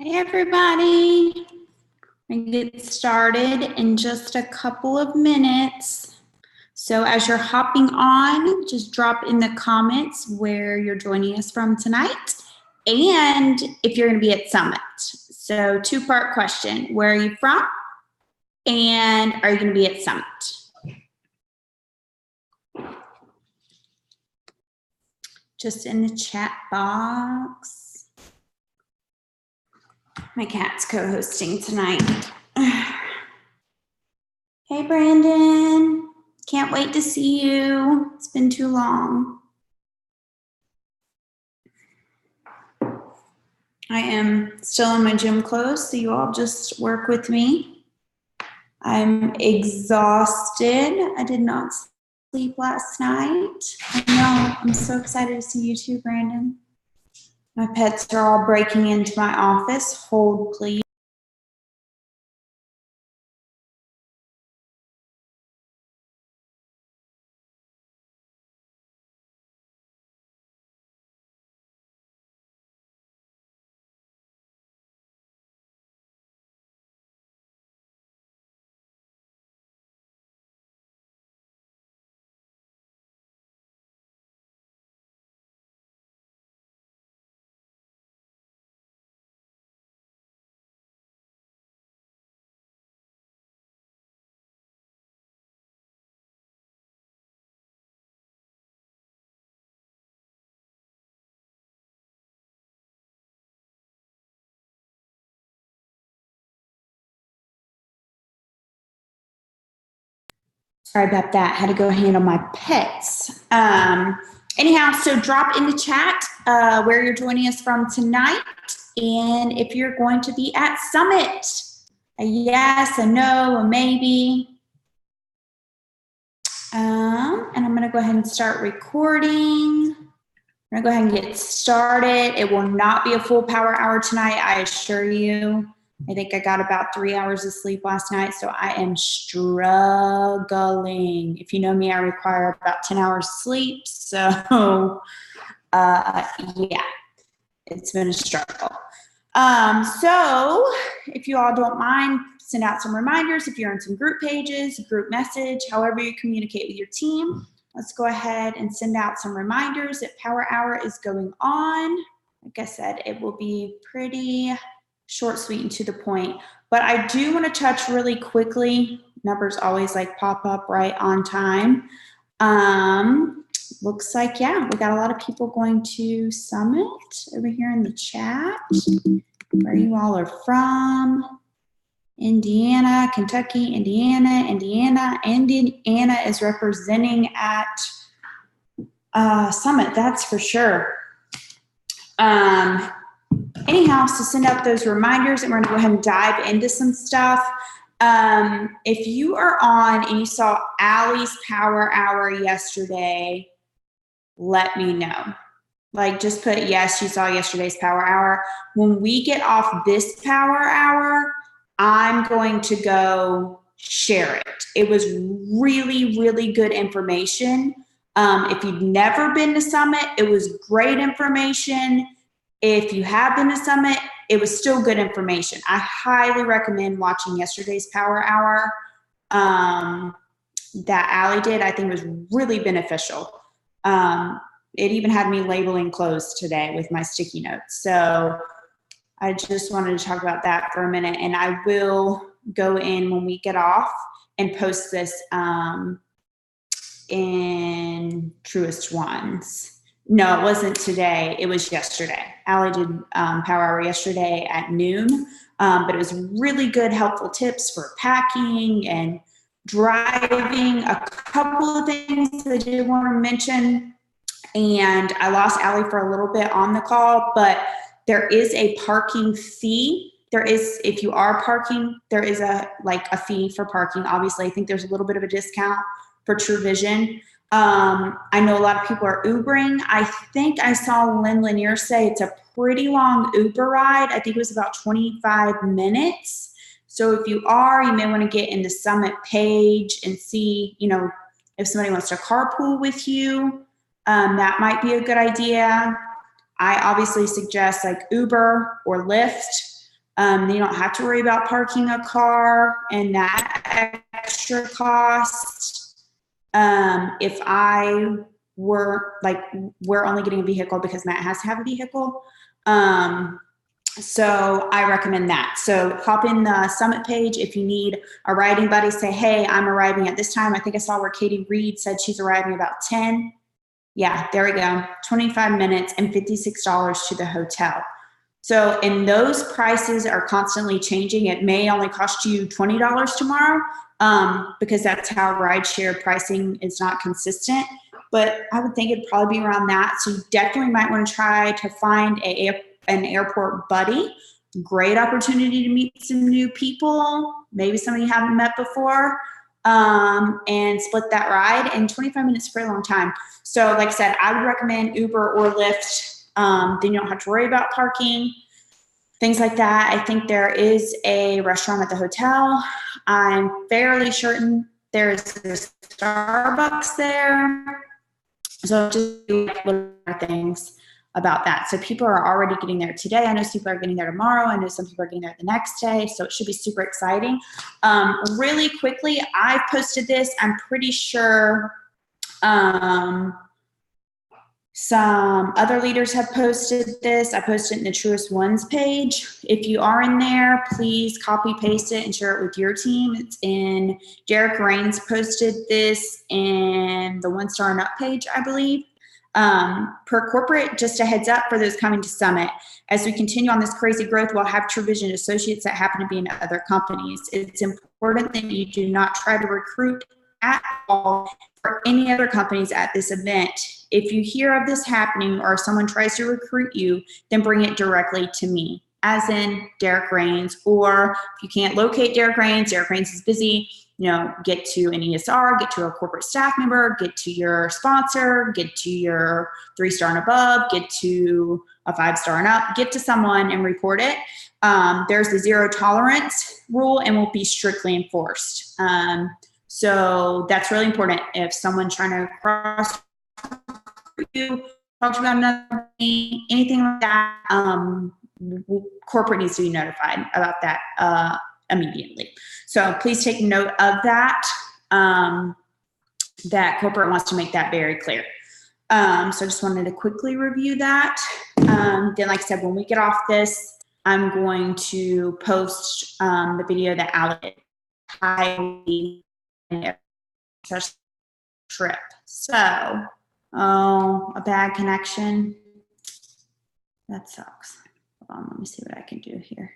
Hey everybody, we get started in just a couple of minutes. So as you're hopping on, just drop in the comments where you're joining us from tonight and if you're going to be at Summit. So two-part question, where are you from and are you going to be at Summit? Just in the chat box. My cat's co-hosting tonight. Hey, Brandon. Can't wait to see you. It's been too long. I am still in my gym clothes, so you all just work with me. I'm exhausted. I did not sleep last night. I know. I'm so excited to see you too, Brandon. My pets are all breaking into my office. Hold, please. Sorry about that. Had to go handle my pets. Anyhow, so drop in the chat where you're joining us from tonight and if you're going to be at Summit. A yes, a no, a maybe. And I'm going to go ahead and start recording. I'm going to go ahead and get started. It will not be a full power hour tonight, I assure you. I think I got about 3 hours of sleep last night, so I am struggling. If you know me, I require about 10 hours sleep, so yeah, it's been a struggle. So if you all don't mind, send out some reminders if you're in some group pages, group message, however you communicate with your team. Let's go ahead and send out some reminders that Power Hour is going on. Like I said, it will be pretty short, sweet, and to the point. But I do want to touch really quickly. Numbers always like pop up right on time. Looks like, yeah, we got a lot of people going to Summit over here in the chat. Where you all are from. Indiana, Kentucky, Indiana. Indiana is representing at Summit, that's for sure. Anyhow, so send out those reminders and we're gonna go ahead and dive into some stuff. If you are on and you saw Allie's Power Hour yesterday, let me know. Like just put yes, you saw yesterday's Power Hour. When we get off this Power Hour, I'm going to go share it. It was really, really good information. If you've never been to Summit, it was great information. If you have been to Summit, it was still good information. I highly recommend watching yesterday's Power Hour that Allie did. I think it was really beneficial. It even had me labeling clothes today with my sticky notes. So I just wanted to talk about that for a minute, and I will go in when we get off and post this in Truest Ones. No, it wasn't today. It was yesterday. Allie did Power Hour yesterday at noon, but it was really good, helpful tips for packing and driving. A couple of things I did want to mention, and I lost Allie for a little bit on the call, but there is a parking fee. There is, if you are parking, there is a fee for parking. Obviously, I think there's a little bit of a discount for True Vision. I know a lot of people are Ubering. I think I saw Lynn Lanier say it's a pretty long Uber ride. I think it was about 25 minutes. So if you are, you may want to get in the Summit page and see, you know, if somebody wants to carpool with you, that might be a good idea. I obviously suggest like Uber or Lyft. You don't have to worry about parking a car and that extra cost. If I were we're only getting a vehicle because Matt has to have a vehicle. So I recommend that. So hop in the Summit page. If you need a riding buddy, say, hey, I'm arriving at this time. I think I saw where Katie Reed said she's arriving about 10. Yeah, there we go. 25 minutes and $56 to the hotel. So, and those prices are constantly changing. It may only cost you $20 tomorrow because that's how rideshare pricing is not consistent. But I would think it'd probably be around that. So you definitely might want to try to find an airport buddy. Great opportunity to meet some new people, maybe somebody you haven't met before, and split that ride. And 25 minutes is a very long time. So like I said, I would recommend Uber or Lyft. Then you don't have to worry about parking, things like that. I think there is a restaurant at the hotel. I'm fairly certain there's a Starbucks there. So just little things about that. So people are already getting there today. I know some people are getting there tomorrow. I know some people are getting there the next day. So it should be super exciting. Really quickly, I've posted this. I'm pretty sure some other leaders have posted this. I posted it in the Truist Ones page. If you are in there, please copy, paste it, and share it with your team. It's in, Derek Rains posted this in the One Star and Up page, I believe. Per corporate, just a heads up for those coming to Summit. As we continue on this crazy growth, we'll have TrueVision associates that happen to be in other companies. It's important that you do not try to recruit at all for any other companies at this event. If you hear of this happening or someone tries to recruit you, then bring it directly to me, as in Derek Rains. Or if you can't locate Derek Rains is busy, get to an ESR, get to a corporate staff member, get to your sponsor, get to your 3-star and above, get to a 5-star and up, get to someone and report it. There's the 0 tolerance rule and will be strictly enforced. So that's really important. If someone's trying to cross you, talk about another company, anything like that, corporate needs to be notified about that immediately. So please take note of that. That corporate wants to make that very clear. So I just wanted to quickly review that. Then, like I said, when we get off this, I'm going to post the video that Alex highly trip. So, a bad connection. That sucks. Hold on, let me see what I can do here.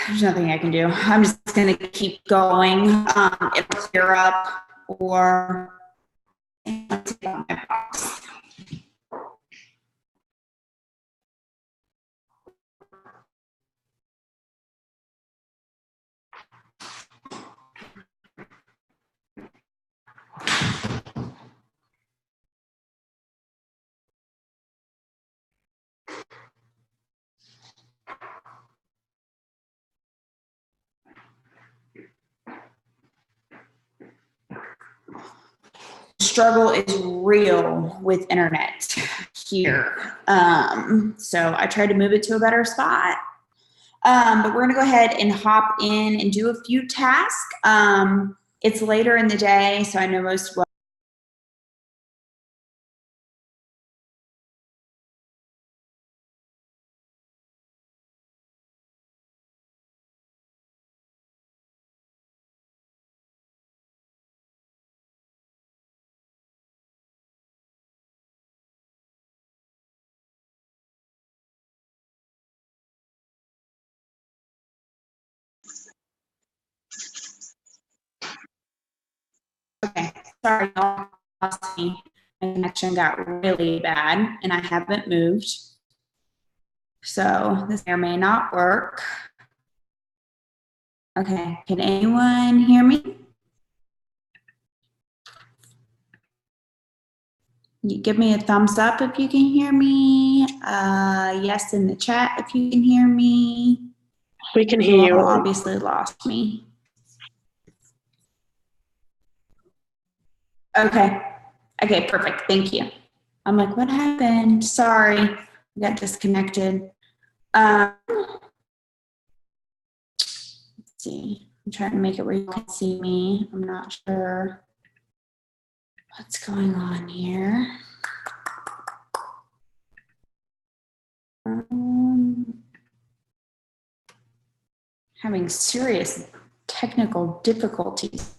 There's nothing I can do. I'm just going to keep going. It'll clear up, or take out my box. Struggle is real with internet here. So I tried to move it to a better spot. But we're gonna go ahead and hop in and do a few tasks. It's later in the day, so I know most of okay, sorry, y'all lost me. My connection got really bad and I haven't moved. So this may or may not work. Okay, can anyone hear me? You give me a thumbs up if you can hear me. Yes in the chat if you can hear me. We can hear you. Obviously lost me. Okay. Okay, perfect. Thank you. I'm like, what happened? Sorry, I got disconnected. Let's see. I'm trying to make it where you can see me. I'm not sure what's going on here. Having serious technical difficulties.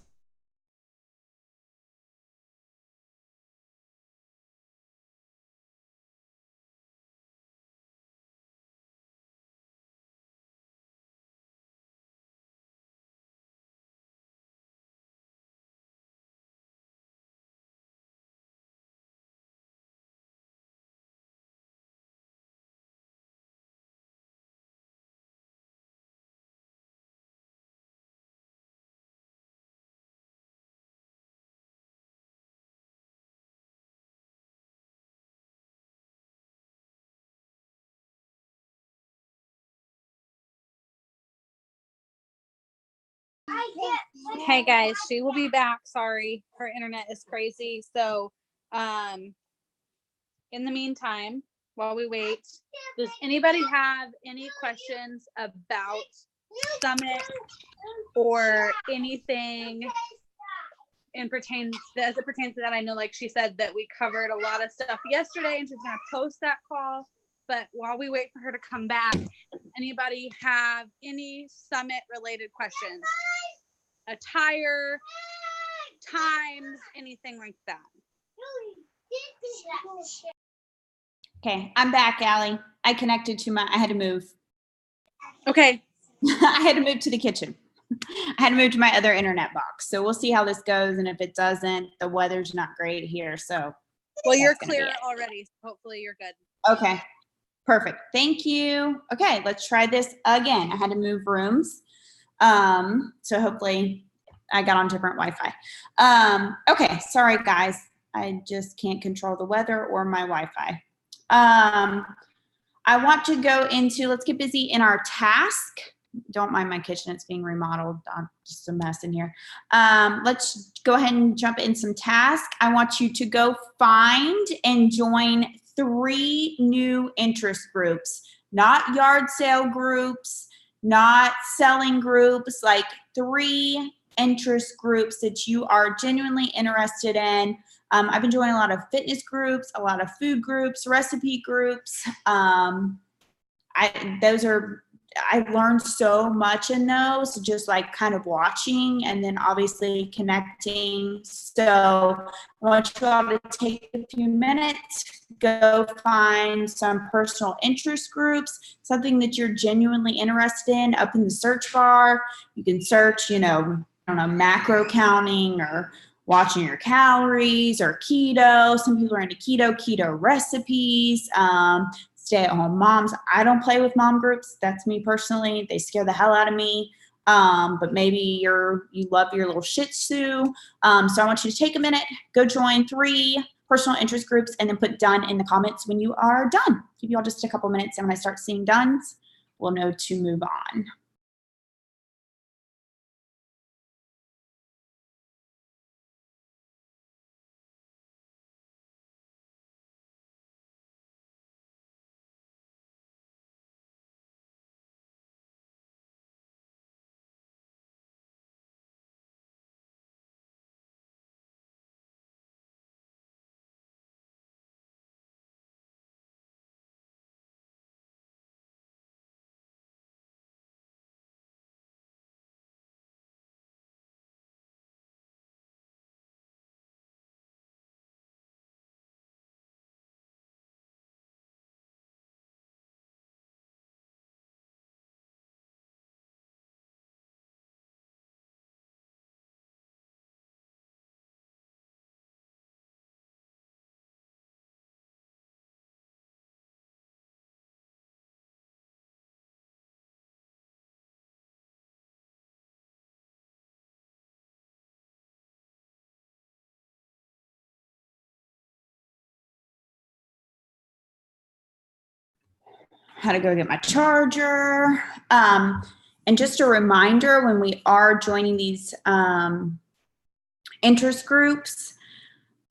Hey guys, she will be back. Sorry, her internet is crazy. So, in the meantime, while we wait, does anybody have any questions about Summit or anything as it pertains to that? I know, like she said, that we covered a lot of stuff yesterday, and she's gonna post that call. But while we wait for her to come back, anybody have any Summit related questions? Attire, times, anything like that. Okay, I'm back, Allie. I connected to I had to move. Okay. I had to move to the kitchen. I had to move to my other internet box. So we'll see how this goes. And if it doesn't, the weather's not great here. So, well, you're clear already. So hopefully you're good. Okay, perfect. Thank you. Okay, let's try this again. I had to move rooms. So hopefully I got on different Wi-Fi. Okay, sorry guys. I just can't control the weather or my Wi-Fi. I want to go into, let's get busy in our task. Don't mind my kitchen, it's being remodeled. I'm just a mess in here. Let's go ahead and jump in some tasks. I want you to go find and join 3 new interest groups, not yard sale groups, not selling groups, like 3 interest groups that you are genuinely interested in. I've been joining a lot of fitness groups, a lot of food groups, recipe groups. I learned so much in those, just like kind of watching and then obviously connecting. So I want you all to take a few minutes, go find some personal interest groups, something that you're genuinely interested in. Up in the search bar, you can search, I don't know, macro counting or watching your calories or keto. Some people are into keto recipes. Stay-at-home moms. I don't play with mom groups. That's me personally. They scare the hell out of me. But maybe you love your little Shih Tzu. So I want you to take a minute, go join 3 personal interest groups, and then put done in the comments when you are done. Give you all just a couple minutes, and when I start seeing dones, we'll know to move on. How to go get my charger. And just a reminder, when we are joining these interest groups,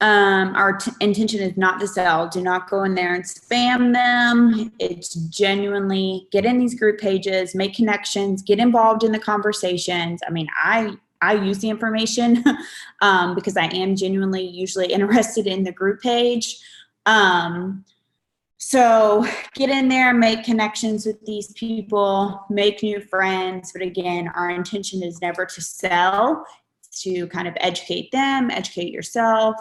Our intention is not to sell. Do not go in there and spam them. It's genuinely get in these group pages, make connections, get involved in the conversations. I mean, I use the information because I am genuinely usually interested in the group page. So get in there, make connections with these people, make new friends. But again, our intention is never to sell, it's to kind of educate them, educate yourself.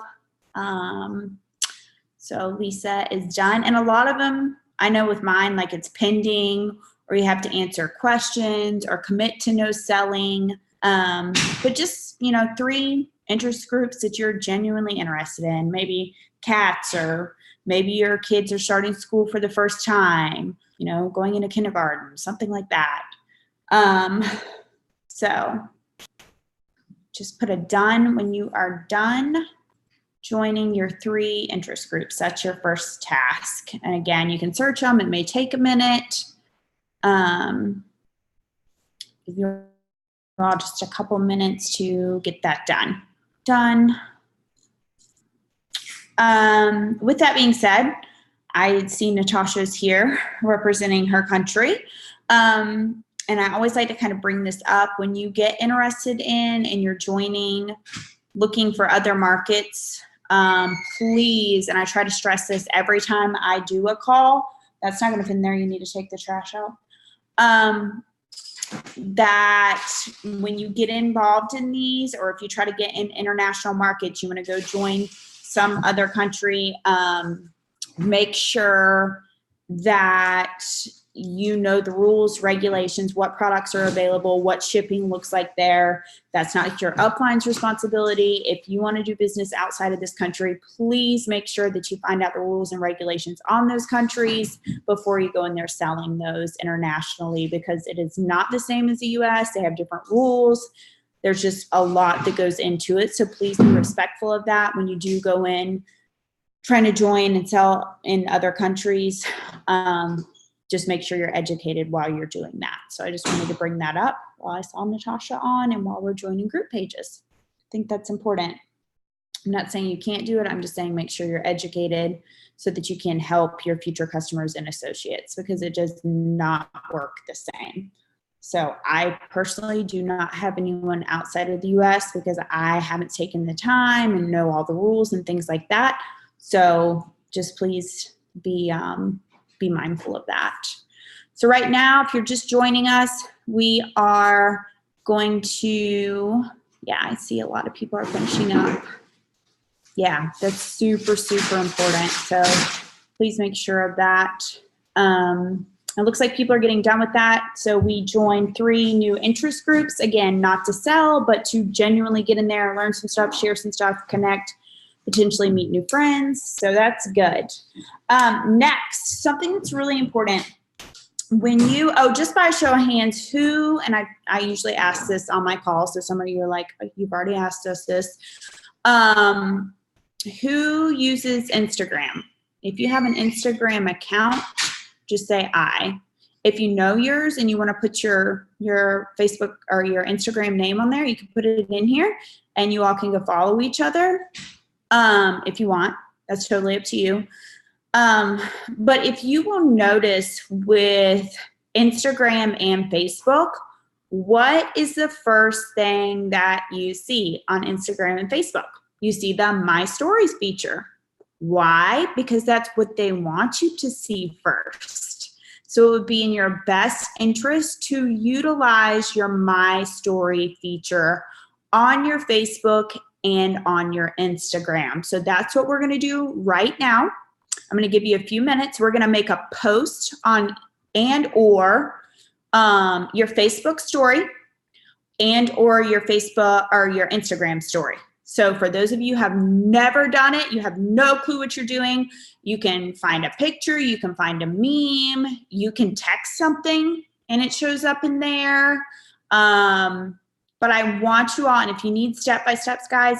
So Lisa is done. And a lot of them, I know with mine, like it's pending, or you have to answer questions or commit to no selling. But just, 3 interest groups that you're genuinely interested in, maybe cats, or maybe your kids are starting school for the first time, going into kindergarten, something like that. So just put a done when you are done joining your 3 interest groups. That's your first task. And again, you can search them. It may take a minute. Give you all just a couple minutes to get that done. With that being said, I see Natasha's here representing her country. And I always like to kind of bring this up when you get interested in and you're joining, looking for other markets. Please, and I try to stress this every time I do a call, that's not going to fit in there. You need to take the trash out. That when you get involved in these, or if you try to get in international markets, you want to go join some other country, make sure that you know the rules, regulations, what products are available, what shipping looks like there. That's not your upline's responsibility. If you want to do business outside of this country, please make sure that you find out the rules and regulations on those countries before you go in there selling those internationally, because it is not the same as the US. They have different rules. There's just a lot that goes into it. So please be respectful of that when you do go in trying to join and sell in other countries. Just make sure you're educated while you're doing that. So I just wanted to bring that up while I saw Natasha on and while we're joining group pages. I think that's important. I'm not saying you can't do it. I'm just saying make sure you're educated so that you can help your future customers and associates, because it does not work the same. So I personally do not have anyone outside of the US because I haven't taken the time and know all the rules and things like that. So just please be mindful of that. So right now, if you're just joining us, we are going to, I see a lot of people are finishing up. Yeah, that's super, super important. So please make sure of that. It looks like people are getting done with that. So we joined 3 new interest groups. Again, not to sell, but to genuinely get in there, learn some stuff, share some stuff, connect, potentially meet new friends. So that's good. Next, something that's really important. When you, just by a show of hands, who, and I usually ask this on my call, so some of you are like, you've already asked us this. Who uses Instagram? If you have an Instagram account, just say I. If you know yours and you want to put your Facebook or your Instagram name on there, you can put it in here and you all can go follow each other. If you want, that's totally up to you. But if you will notice with Instagram and Facebook, what is the first thing that you see on Instagram and Facebook? You see the My Stories feature. Why? Because that's what they want you to see first. So it would be in your best interest to utilize your My Story feature on your Facebook and on your Instagram. So that's what we're going to do right now. I'm going to give you a few minutes. We're going to make a post on or your Facebook story or your Facebook or your Instagram story. So for those of you who have never done it, you have no clue what you're doing, you can find a picture, you can find a meme, you can text something and it shows up in there. But I want you all, and if you need step-by-steps, guys,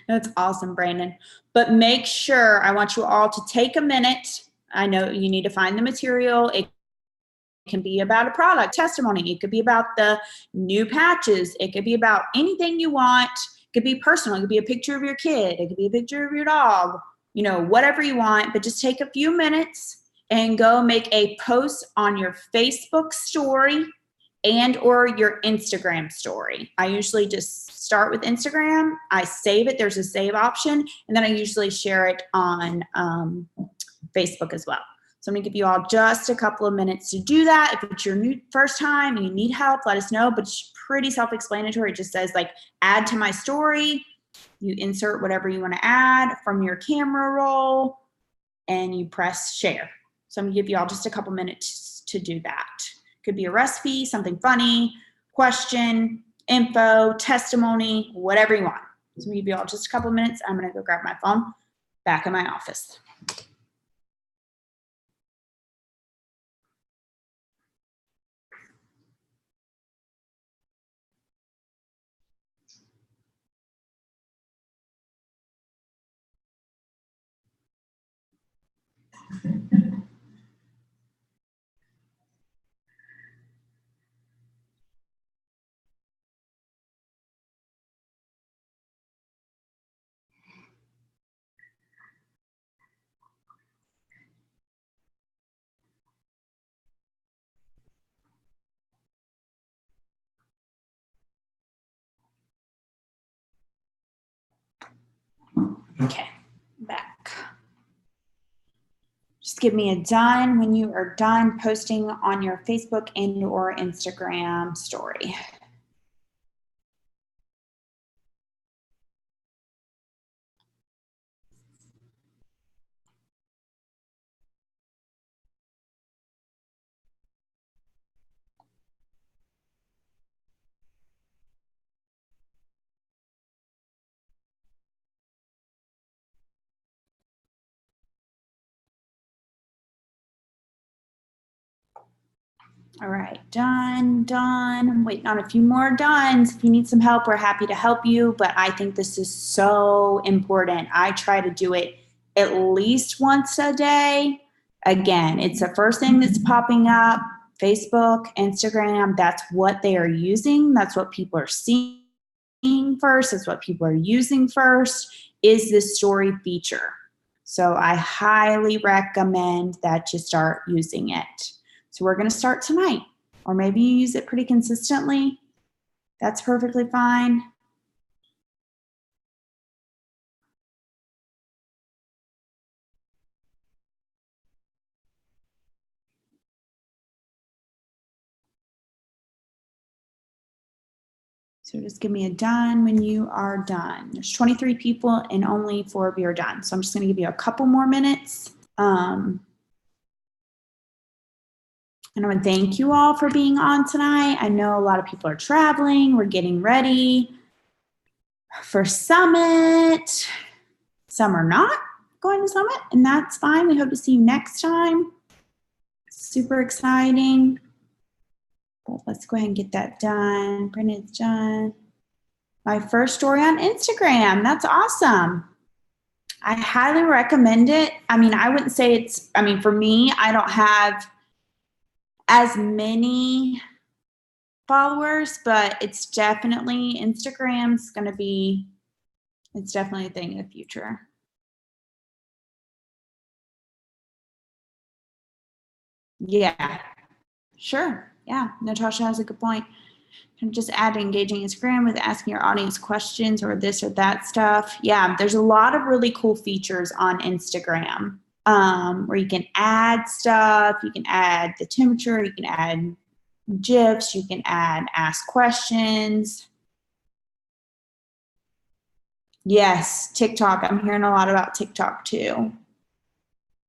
that's awesome, Brandon. But make sure, I want you all to take a minute. I know you need to find the material. It can be about a product testimony. It could be about the new patches. It could be about anything you want. It could be personal. It could be a picture of your kid. It could be a picture of your dog, you know, whatever you want, but just take a few minutes and go make a post on your Facebook story and or your Instagram story. I usually just start with Instagram. I save it. There's a save option. And then I usually share it on Facebook as well. So I'm gonna give you all just a couple of minutes to do that. If it's your first time and you need help, let us know, but it's pretty self-explanatory. It just says like, add to my story. You insert whatever you wanna add from your camera roll and you press share. So I'm gonna give you all just a couple minutes to do that. Could be a recipe, something funny, question, info, testimony, whatever you want. So I'm gonna give you all just a couple minutes. I'm gonna go grab my phone back in my office. Okay, back. Just give me a done when you are done posting on your Facebook and or Instagram story. All right, done. I'm waiting on a few more dones. If you need some help, we're happy to help you, but I think this is so important. I try to do it at least once a day. Again, it's the first thing that's popping up. Facebook, Instagram, that's what they are using. That's what people are seeing first. That's what people are using first, is this story feature. So I highly recommend that you start using it. So we're going to start tonight, or maybe you use it pretty consistently. That's perfectly fine. So just give me a done when you are done. There's 23 people and only 4 of you are done. So I'm just going to give you a couple more minutes. And I want to thank you all for being on tonight. I know a lot of people are traveling. We're getting ready for Summit. Some are not going to Summit, and that's fine. We hope to see you next time. Super exciting. But let's go ahead and get that done. Brennan's done. My first story on Instagram. That's awesome. I highly recommend it. I mean, I wouldn't say it's, I mean, for me, I don't have as many followers, but it's definitely, Instagram's going to be, it's definitely a thing in the future. Yeah, sure. Yeah, Natasha has a good point. Just add engaging Instagram with asking your audience questions or this or that stuff. Yeah, there's a lot of really cool features on Instagram where you can add stuff. You can add the temperature. You can add GIFs. You can add ask questions. Yes, TikTok. I'm hearing a lot about TikTok too.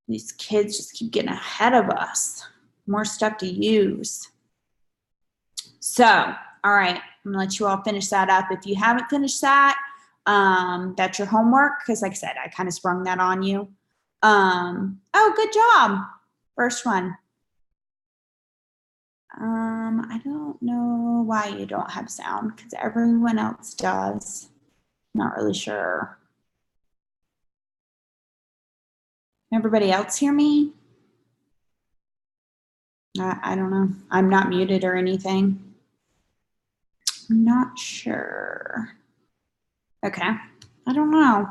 These kids just keep getting ahead of us. More stuff to use. So, all right, I'm gonna let you all finish that up. If you haven't finished that, that's your homework, because like I said, I kind of sprung that on you. Oh, good job. First one. I don't know why you don't have sound, because everyone else does. Not really sure. Everybody else hear me? I don't know. I'm not muted or anything. I'm not sure. Okay. I don't know.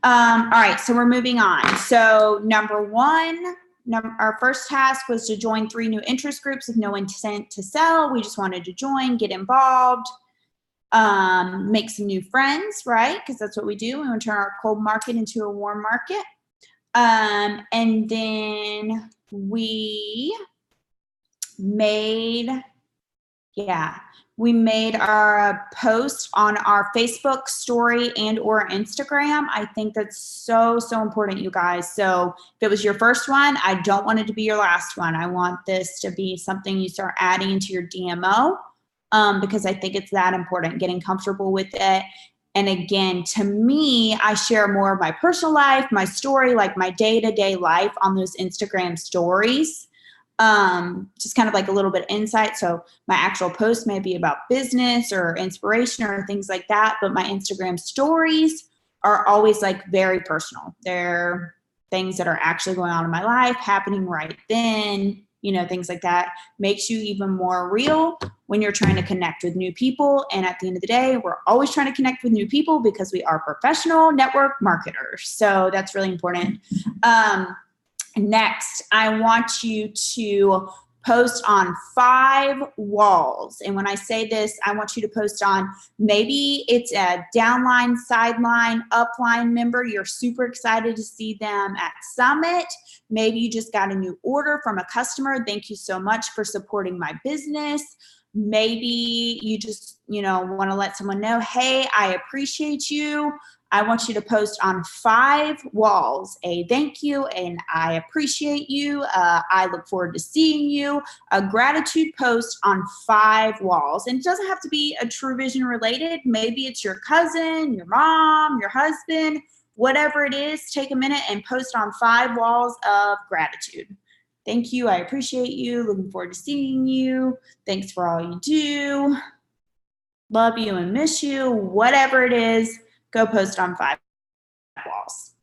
All right, so we're moving on. So number one, our first task was to join 3 new interest groups with no intent to sell. We just wanted to join, get involved, make some new friends, right? Because that's what we do. We want to turn our cold market into a warm market. And then we made our post on our Facebook story and or Instagram. I think that's so important, you guys. So if it was your first one, I don't want it to be your last one. I want this to be something you start adding into your DMO, because I think it's that important, getting comfortable with it. And again, to me, I share more of my personal life, my story, like my day-to-day life on those Instagram stories. Just kind of like a little bit of insight. So my actual post may be about business or inspiration or things like that, but my Instagram stories are always like very personal. They're things that are actually going on in my life, happening right then, things like that. Makes you even more real when you're trying to connect with new people. And at the end of the day, we're always trying to connect with new people because we are professional network marketers. So that's really important. Next, I want you to post on 5 walls. And when I say this, I want you to post on, maybe it's a downline, sideline, upline member. You're super excited to see them at Summit. Maybe you just got a new order from a customer. Thank you so much for supporting my business. Maybe you just, want to let someone know, hey, I appreciate you. I want you to post on 5 walls, a thank you and I appreciate you. I look forward to seeing you. A gratitude post on 5 walls. And it doesn't have to be a True Vision related. Maybe it's your cousin, your mom, your husband, whatever it is. Take a minute and post on 5 walls of gratitude. Thank you. I appreciate you. Looking forward to seeing you. Thanks for all you do. Love you and miss you. Whatever it is. Go post on 5 walls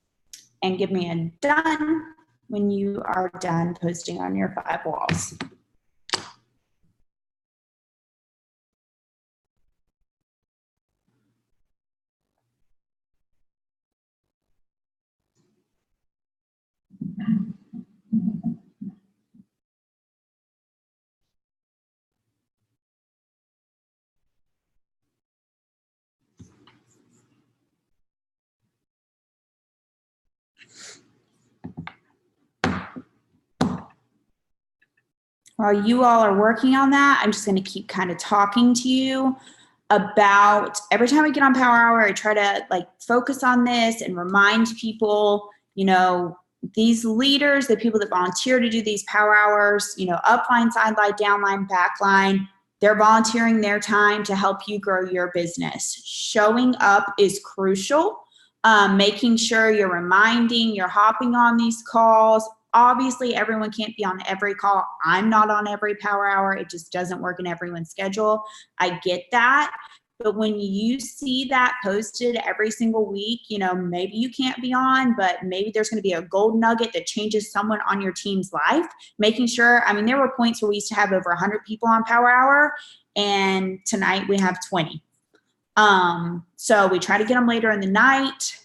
and give me a done when you are done posting on your 5 walls. While you all are working on that, I'm just going to keep kind of talking to you about, every time we get on Power Hour, I try to focus on this and remind people, these leaders, the people that volunteer to do these Power Hours, upline, sideline, downline, backline, they're volunteering their time to help you grow your business. Showing up is crucial. Making sure you're reminding, you're hopping on these calls. Obviously, everyone can't be on every call. I'm not on every Power Hour. It just doesn't work in everyone's schedule. I get that. But when you see that posted every single week, maybe you can't be on, but maybe there's going to be a gold nugget that changes someone on your team's life. Making sure, there were points where we used to have over 100 people on Power Hour, and tonight we have 20. So we try to get them later in the night.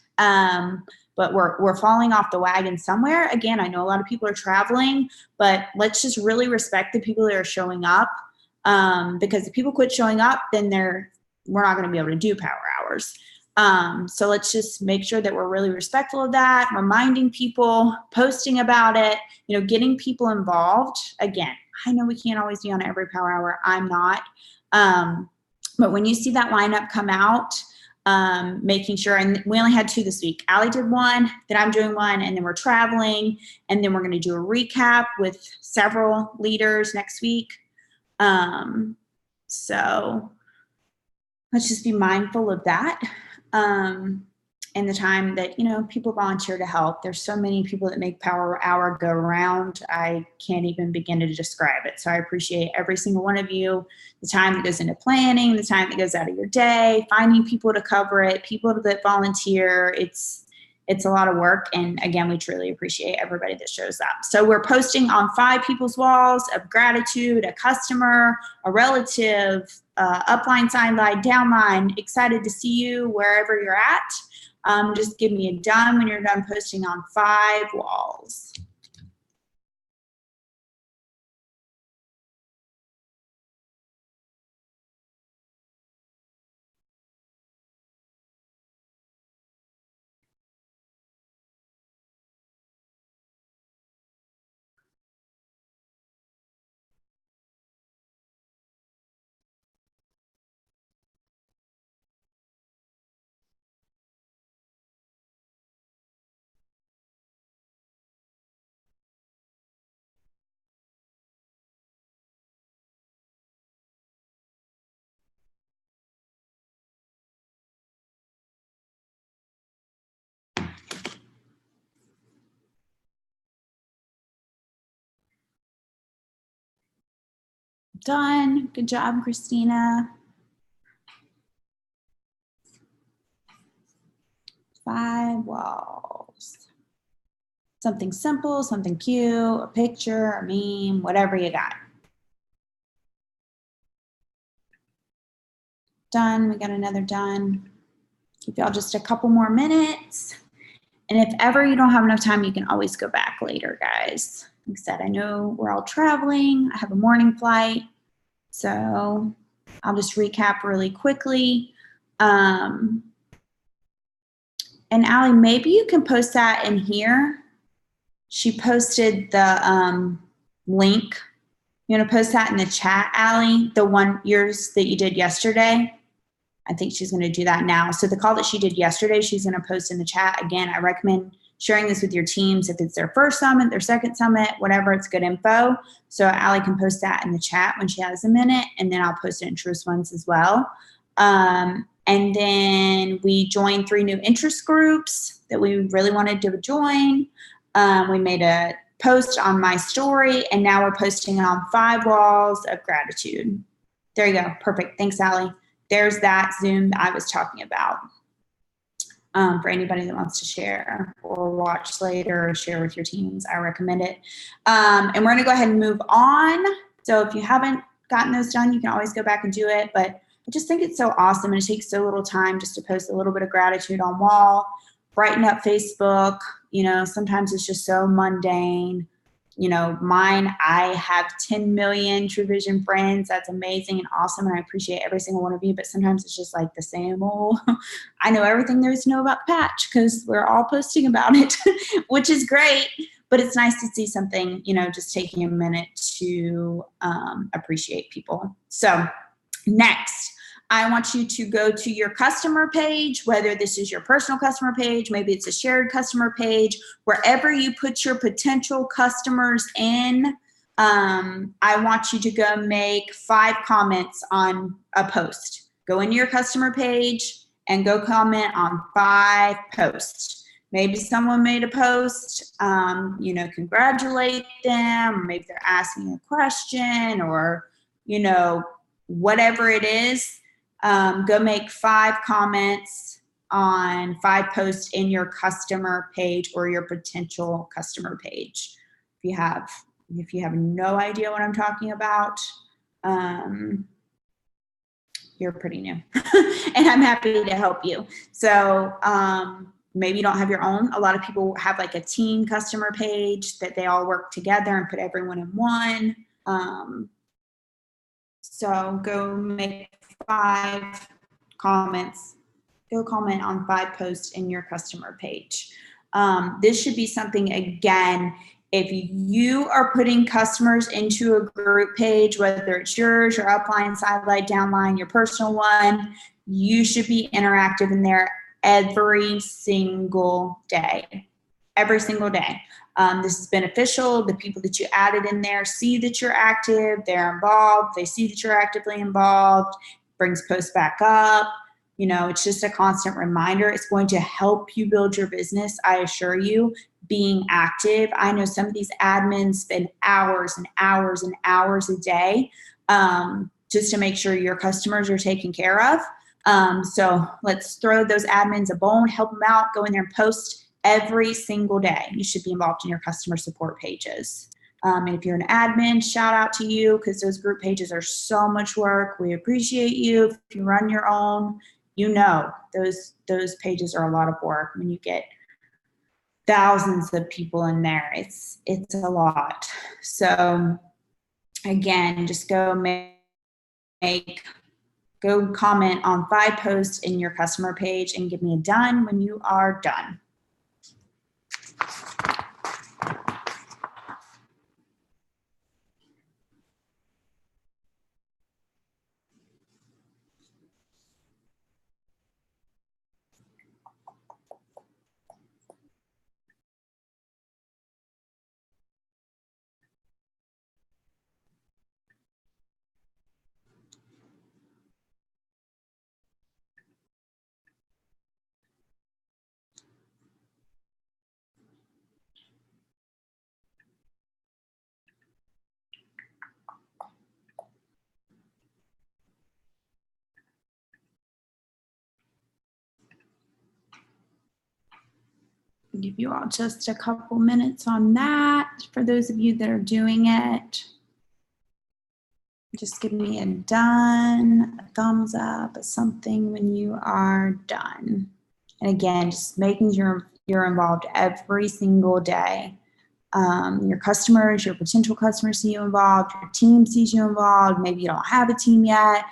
But we're falling off the wagon somewhere. Again, I know a lot of people are traveling, but let's just really respect the people that are showing up, because if people quit showing up, then we're not going to be able to do Power Hours. So let's just make sure that we're really respectful of that, reminding people, posting about it, getting people involved. Again, I know we can't always be on every Power Hour. I'm not. But when you see that lineup come out, making sure, and we only had 2 this week. Allie did 1, then I'm doing 1, and then we're traveling, and then we're going to do a recap with several leaders next week. So let's just be mindful of that. And the time that, people volunteer to help. There's so many people that make Power Hour go around. I can't even begin to describe it. So I appreciate every single one of you, the time that goes into planning, the time that goes out of your day, finding people to cover it, people that volunteer. It's It's a lot of work. And again, we truly appreciate everybody that shows up. So we're posting on 5 people's walls of gratitude, a customer, a relative, upline, sideline, downline. Excited to see you wherever you're at. Just give me a done when you're done posting on 5 walls. Done. Good job, Christina. 5 walls. Something simple, something cute, a picture, a meme, whatever you got. Done. We got another done. Give y'all just a couple more minutes. And if ever you don't have enough time, you can always go back later, guys. Like I said, I know we're all traveling. I have a morning flight. So I'll just recap really quickly. And Allie, maybe you can post that in here. She posted the link. You want to post that in the chat, Allie? The one yours that you did yesterday? I think she's going to do that now. So the call that she did yesterday, she's going to post in the chat. Again, I recommend sharing this with your teams. If it's their first summit, their second summit, whatever, it's good info. So Allie can post that in the chat when she has a minute, and then I'll post it in Truist Ones as well. And then we joined 3 new interest groups that we really wanted to join. We made a post on my story, and now we're posting on 5 walls of gratitude. There you go. Perfect. Thanks, Allie. There's that Zoom that I was talking about for anybody that wants to share or watch later or share with your teams. I recommend it. And we're going to go ahead and move on. So if you haven't gotten those done, you can always go back and do it. But I just think it's so awesome, and it takes so little time just to post a little bit of gratitude on wall, brighten up Facebook. You know, sometimes it's just so mundane. You know, mine, I have 10 million True Vision friends. That's amazing and awesome, and I appreciate every single one of you, but sometimes it's just like the same old, I know everything there is to know about the patch because we're all posting about it, which is great, but it's nice to see something, you know, just taking a minute to appreciate people. So next, I want you to go to your customer page, whether this is your personal customer page, maybe it's a shared customer page, wherever you put your potential customers in. I want you to go make 5 comments on a post. Go into your customer page and go comment on 5 posts. Maybe someone made a post, you know, congratulate them, or maybe they're asking a question, or, you know, whatever it is. Go make 5 comments on 5 posts in your customer page or your potential customer page. If you have no idea what I'm talking about, you're pretty new, and I'm happy to help you. So maybe you don't have your own. A lot of people have like a team customer page that they all work together and put everyone in one. So go make 5 comments. Go comment on 5 posts in your customer page. This should be something, again, if you are putting customers into a group page, whether it's yours, your upline, sideline, downline, your personal one, you should be interactive in there every single day. Every single day. This is beneficial. The people that you added in there see that you're active, they're involved, they see that you're actively involved, brings posts back up. You know, it's just a constant reminder. It's going to help you build your business, I assure you, being active. I know some of these admins spend hours and hours and hours a day just to make sure your customers are taken care of. So let's throw those admins a bone, help them out, go in there and post every single day. You should be involved in your customer support pages. And if you're an admin, shout out to you, because those group pages are so much work. We appreciate you. If you run your own, you know those pages are a lot of work. When you get thousands of people in there, it's a lot. So again, just go comment on 5 posts in your customer page and give me a done when you are done. Give you all just a couple minutes on that. For those of you that are doing it, just give me a done, a thumbs up, something when you are done. And again, just making sure you're involved every single day. Your customers, your potential customers see you involved, your team sees you involved, maybe you don't have a team yet.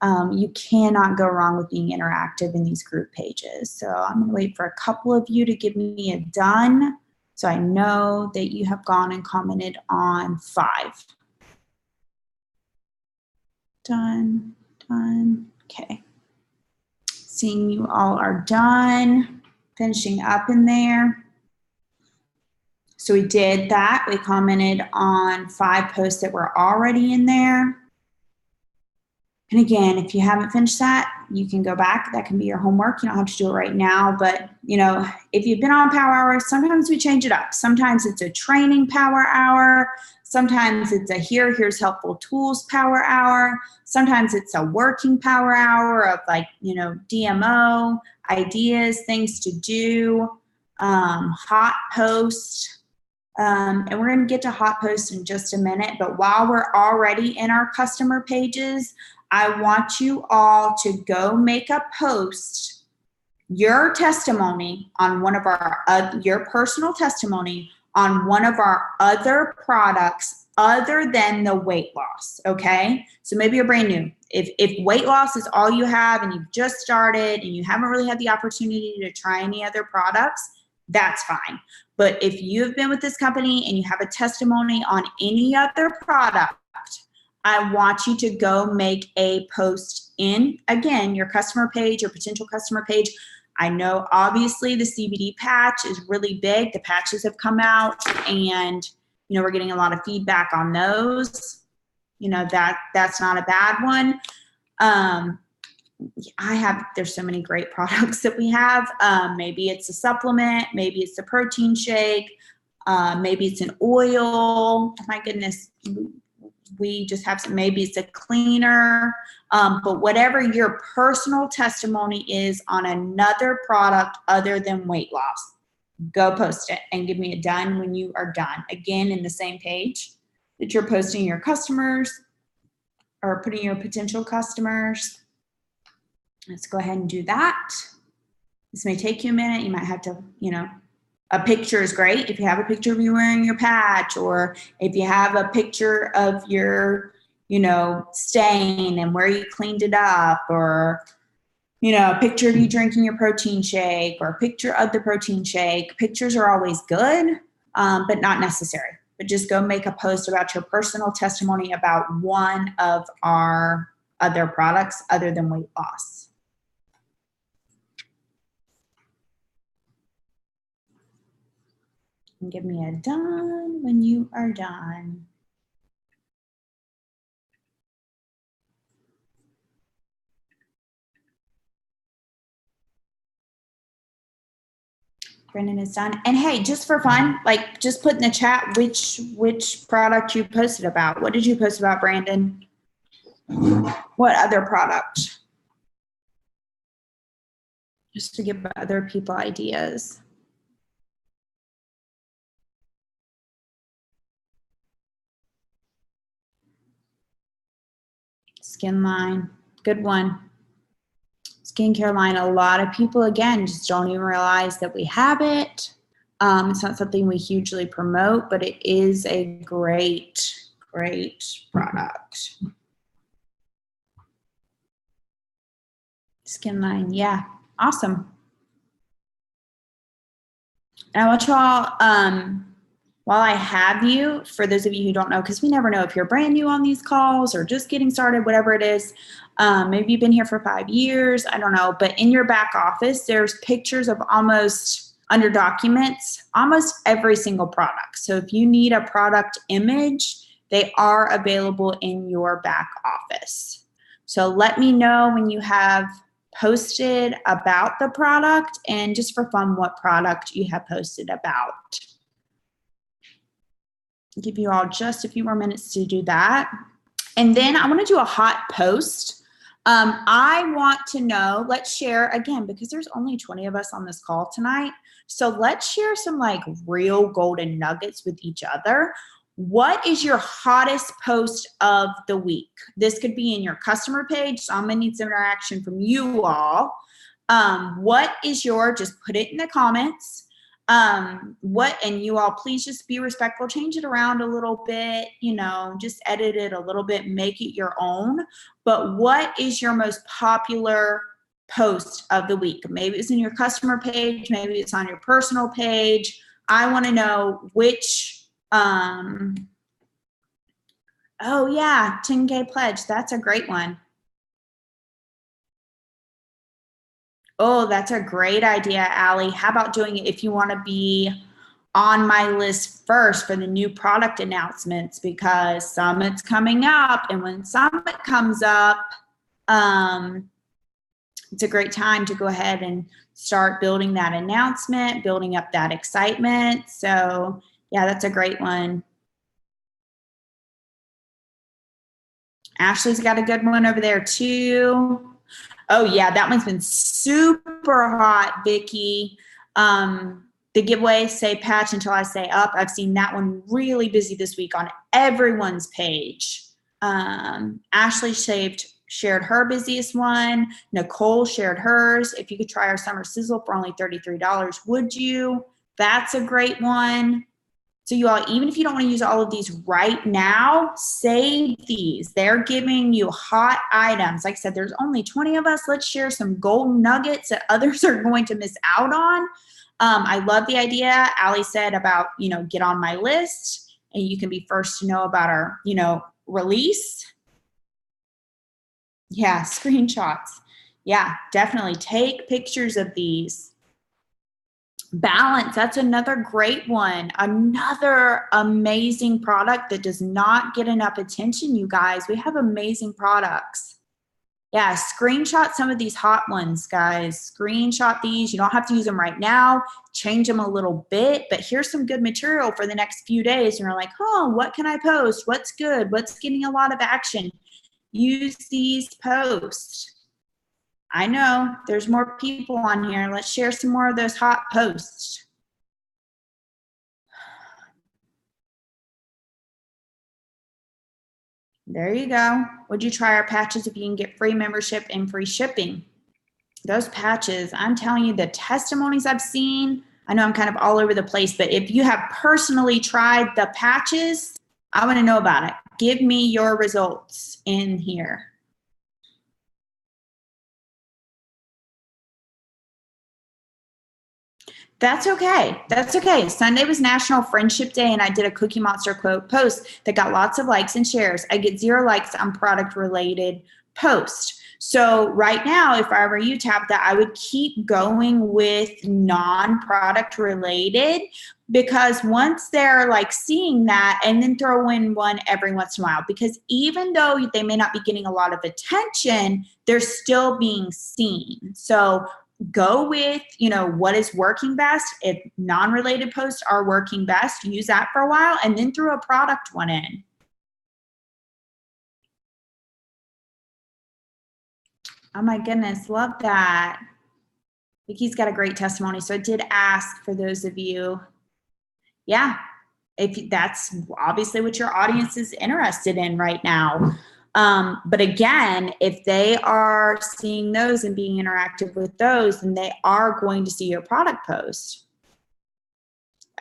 You cannot go wrong with being interactive in these group pages. So I'm going to wait for a couple of you to give me a done, so I know that you have gone and commented on 5. Done, done, okay. Seeing you all are done, finishing up in there. So we did that. We commented on 5 posts that were already in there. And again, if you haven't finished that, you can go back. That can be your homework. You don't have to do it right now. But, you know, if you've been on Power Hour, sometimes we change it up. Sometimes it's a training Power Hour. Sometimes it's a here's helpful tools Power Hour. Sometimes it's a working Power Hour of, like, you know, DMO, ideas, things to do, hot post. And we're going to get to hot posts in just a minute. But while we're already in our customer pages, I want you all to go make a post, your testimony on one of our, your personal testimony on one of our other products other than the weight loss, okay? So maybe you're brand new. If weight loss is all you have and you've just started and you haven't really had the opportunity to try any other products, that's fine. But if you've been with this company and you have a testimony on any other product, I want you to go make a post in, again, your customer page, your potential customer page. I know obviously the CBD patch is really big. The patches have come out and, you know, we're getting a lot of feedback on those. You know, that's not a bad one. There's so many great products that we have. Maybe it's a supplement, maybe it's a protein shake, maybe it's an oil. Oh my goodness, we just have some, maybe it's a cleaner, but whatever your personal testimony is on another product other than weight loss, go post it and give me a done when you are done. Again, in the same page that you're posting your customers or putting your potential customers. Let's go ahead and do that. This may take you a minute. You might have to, you know, a picture is great. If you have a picture of you wearing your patch, or if you have a picture of your, you know, stain and where you cleaned it up, or, you know, a picture of you drinking your protein shake, or a picture of the protein shake. Pictures are always good, but not necessary. But just go make a post about your personal testimony about one of our other products other than weight loss. And give me a done when you are done. Brendan is done. And hey, just for fun, like, just put in the chat which product you posted about. What did you post about, Brandon? What other product? Just to give other people ideas. Skin line, good one. Skincare line, a lot of people, again, just don't even realize that we have it. It's not something we hugely promote, but it is a great, great product. Skin line, yeah, awesome. And I want y'all, while I have you, for those of you who don't know, because we never know if you're brand new on these calls or just getting started, whatever it is, maybe you've been here for 5 years, I don't know, but in your back office, there's pictures of almost, under documents, almost every single product. So if you need a product image, they are available in your back office. So let me know when you have posted about the product, and just for fun, what product you have posted about. I'll give you all just a few more minutes to do that. And then I want to do a hot post. I want to know, let's share again, because there's only 20 of us on this call tonight. So let's share some like real golden nuggets with each other. What is your hottest post of the week? This could be in your customer page. So I'm gonna need some interaction from you all. What is your, just put it in the comments. And you all please just be respectful, change it around a little bit, you know, just edit it a little bit, make it your own. But what is your most popular post of the week? Maybe it's in your customer page, maybe it's on your personal page. I want to know which, oh yeah, 10K pledge. That's a great one. Oh, that's a great idea, Allie. How about doing it if you want to be on my list first for the new product announcements, because Summit's coming up, and when Summit comes up, it's a great time to go ahead and start building that announcement, building up that excitement. So yeah, that's a great one. Ashley's got a good one over there too. Oh yeah, that one's been super hot, Vicki. The giveaway, say patch until I say up. I've seen that one really busy this week on everyone's page. Ashley shared her busiest one. Nicole shared hers. If you could try our summer sizzle for only $33, would you? That's a great one. So you all, even if you don't want to use all of these right now, save these. They're giving you hot items. Like I said, there's only 20 of us. Let's share some golden nuggets that others are going to miss out on. I love the idea Allie said about, you know, get on my list and you can be first to know about our, you know, release. Yeah, screenshots. Yeah, definitely take pictures of these. Balance, that's another great one. Another amazing product that does not get enough attention, you guys. We have amazing products. Yeah, screenshot some of these hot ones, guys. Screenshot these. You don't have to use them right now. Change them a little bit, but here's some good material for the next few days. And you're like, oh, what can I post? What's good? What's getting a lot of action? Use these posts. I know there's more people on here. Let's share some more of those hot posts. There you go. Would you try our patches if you can get free membership and free shipping? Those patches, I'm telling you, the testimonies I've seen, I know I'm kind of all over the place, but if you have personally tried the patches, I want to know about it. Give me your results in here. That's okay. That's okay. Sunday was National Friendship Day, and I did a Cookie Monster quote post that got lots of likes and shares. I get 0 likes on product-related posts. So right now, if I were you, Tabitha, I would keep going with non-product related, because once they're like seeing that, and then throw in one every once in a while, because even though they may not be getting a lot of attention, they're still being seen. So go with, you know, what is working best. If non-related posts are working best, use that for a while and then throw a product one in. Oh my goodness, love that. Vicki's got a great testimony. So I did ask for those of you. Yeah, if that's obviously what your audience is interested in right now. But again, if they are seeing those and being interactive with those, then they are going to see your product post.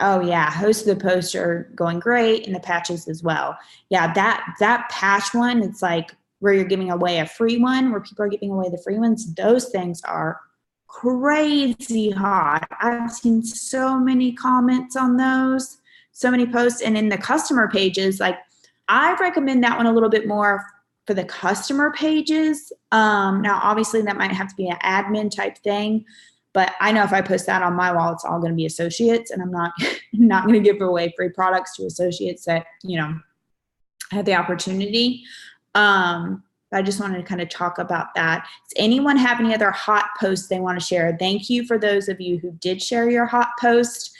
Oh yeah, hosts of the post are going great, and the patches as well. Yeah, that patch one, it's like where you're giving away a free one, where people are giving away the free ones. Those things are crazy hot. I've seen so many comments on those, so many posts, and in the customer pages, like I recommend that one a little bit more for the customer pages. Now, obviously, that might have to be an admin type thing. But I know if I post that on my wall, it's all going to be associates, and I'm not going to give away free products to associates that, have the opportunity. I just wanted to kind of talk about that. Does anyone have any other hot posts they want to share? Thank you for those of you who did share your hot post.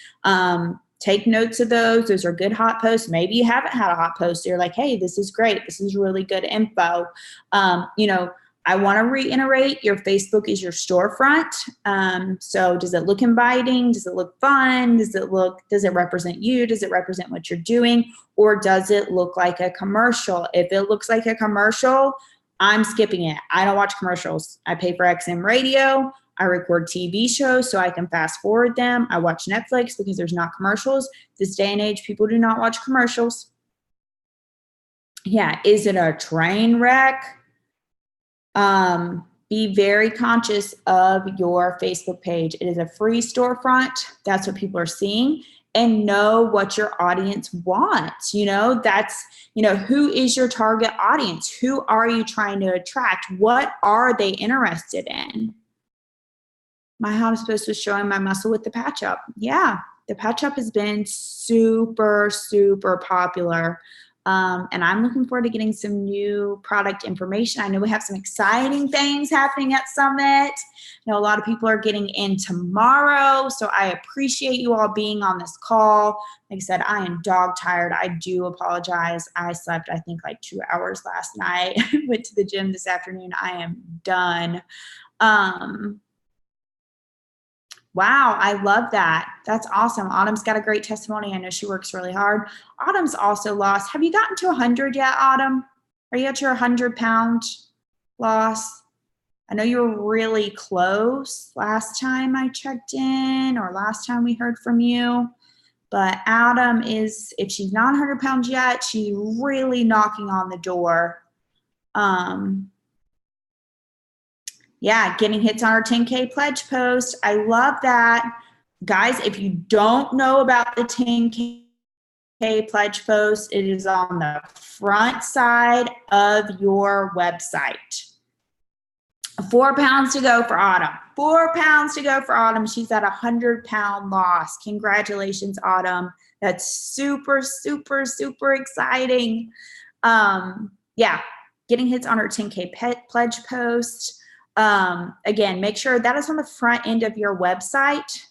Take notes of those. Those are good hot posts. Maybe you haven't had a hot post. You're like, hey, this is great. This is really good info. I want to reiterate, your Facebook is your storefront. So does it look inviting? Does it look fun? Does it represent you? Does it represent what you're doing? Or does it look like a commercial? If it looks like a commercial, I'm skipping it. I don't watch commercials. I pay for XM radio. I record TV shows so I can fast forward them. I watch Netflix because there's not commercials. This day and age, people do not watch commercials. Yeah, is it a train wreck? Be very conscious of your Facebook page. It is a free storefront. That's what people are seeing. And know what your audience wants. That's, who is your target audience? Who are you trying to attract? What are they interested in? My hottest post was showing my muscle with the patch up. Yeah, the patch up has been super, super popular. And I'm looking forward to getting some new product information. I know we have some exciting things happening at Summit. I know a lot of people are getting in tomorrow, so I appreciate you all being on this call. Like I said, I am dog tired. I do apologize. I slept, I think, like 2 hours last night. Went to the gym this afternoon. I am done. Wow, I love that. That's awesome. Autumn's got a great testimony. I know she works really hard. Autumn's also lost. Have you gotten to 100 yet, Autumn? Are you at your 100-pound loss? I know you were really close last time I checked in, or last time we heard from you. But Autumn is, if she's not 100 pounds yet, she's really knocking on the door. Yeah, getting hits on our 10K pledge post. I love that. Guys, if you don't know about the 10K pledge post, it is on the front side of your website. 4 pounds to go for Autumn. 4 pounds to go for Autumn. She's at a 100-pound loss. Congratulations, Autumn. That's super, super, super exciting. Yeah, getting hits on her 10K pledge post. Again, make sure that is on the front end of your website.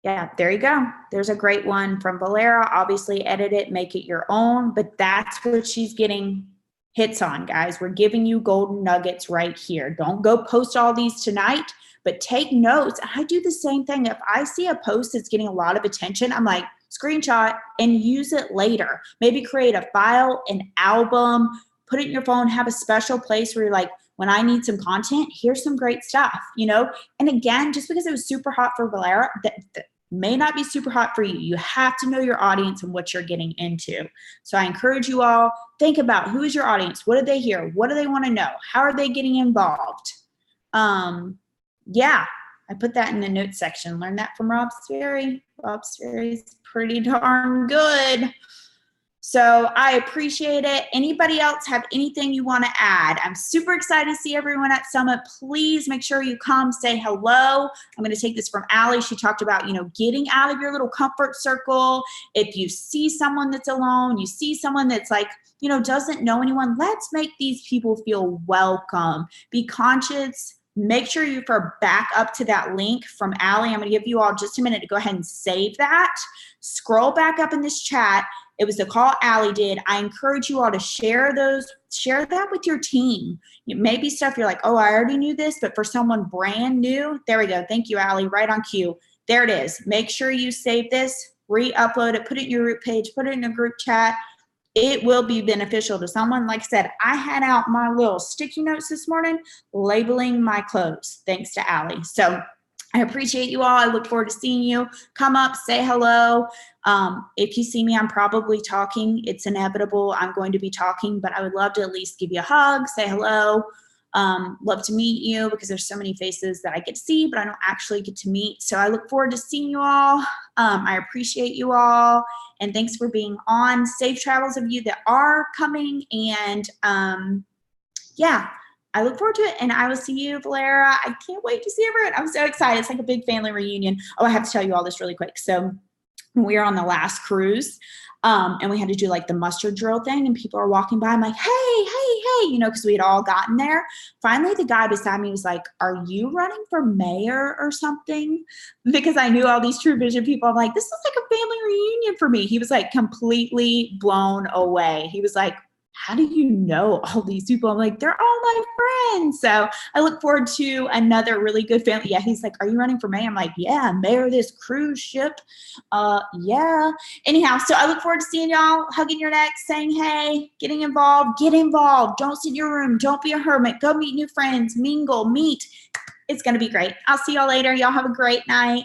Yeah, there you go. There's a great one from Valera. Obviously, edit it, make it your own, but that's what she's getting hits on, guys. We're giving you golden nuggets right here. Don't go post all these tonight, but take notes. I do the same thing. If I see a post that's getting a lot of attention, I'm like, screenshot and use it later. Maybe create a file, an album, put it in your phone, have a special place where you're like, when I need some content, here's some great stuff, And again, just because it was super hot for Valera, that may not be super hot for you. You have to know your audience and what you're getting into. So I encourage you all, think about who is your audience? What do they hear? What do they want to know? How are they getting involved? Yeah, I put that in the notes section. Learn that from Rob Sperry. Rob Sperry's pretty darn good. So I appreciate it. Anybody else have anything you want to add? I'm super excited to see everyone at Summit. Please make sure you come say hello. I'm going to take this from Allie. She talked about, getting out of your little comfort circle. If you see someone that's alone, you see someone that's like, doesn't know anyone, let's make these people feel welcome. Be conscious. Make sure you refer back up to that link from Allie. I'm going to give you all just a minute to go ahead and save that. Scroll back up in this chat. It was the call Allie did. I encourage you all to share that with your team. It may be stuff you're like, oh, I already knew this, but for someone brand new, there we go. Thank you, Allie, right on cue. There it is. Make sure you save this, re-upload it, put it in your root page, put it in a group chat, it will be beneficial to someone. Like I said, I had out my little sticky notes this morning labeling my clothes thanks to Allie. So I appreciate you all. I look forward to seeing you. Come up, say hello. If you see me, I'm probably talking. It's inevitable. I'm going to be talking, but I would love to at least give you a hug, say hello. Love to meet you because there's so many faces that I get to see, but I don't actually get to meet. So I look forward to seeing you all. I appreciate you all. And thanks for being on. Safe travels of you that are coming. And yeah, I look forward to it. And I will see you, Valera. I can't wait to see everyone. I'm so excited. It's like a big family reunion. Oh, I have to tell you all this really quick. So when we were on the last cruise, and we had to do like the muster drill thing, and people are walking by. I'm like, hey, because we had all gotten there. Finally, the guy beside me was like, are you running for mayor or something? Because I knew all these True Vision people. I'm like, this is like a family reunion for me. He was like completely blown away. He was like, how do you know all these people? I'm like, they're all my friends. So I look forward to another really good family. Yeah, he's like, are you running for mayor? I'm like, yeah, mayor of this cruise ship. Yeah. Anyhow, so I look forward to seeing y'all, hugging your neck, saying, hey, getting involved, get involved. Don't sit in your room. Don't be a hermit. Go meet new friends, mingle, meet. It's going to be great. I'll see y'all later. Y'all have a great night.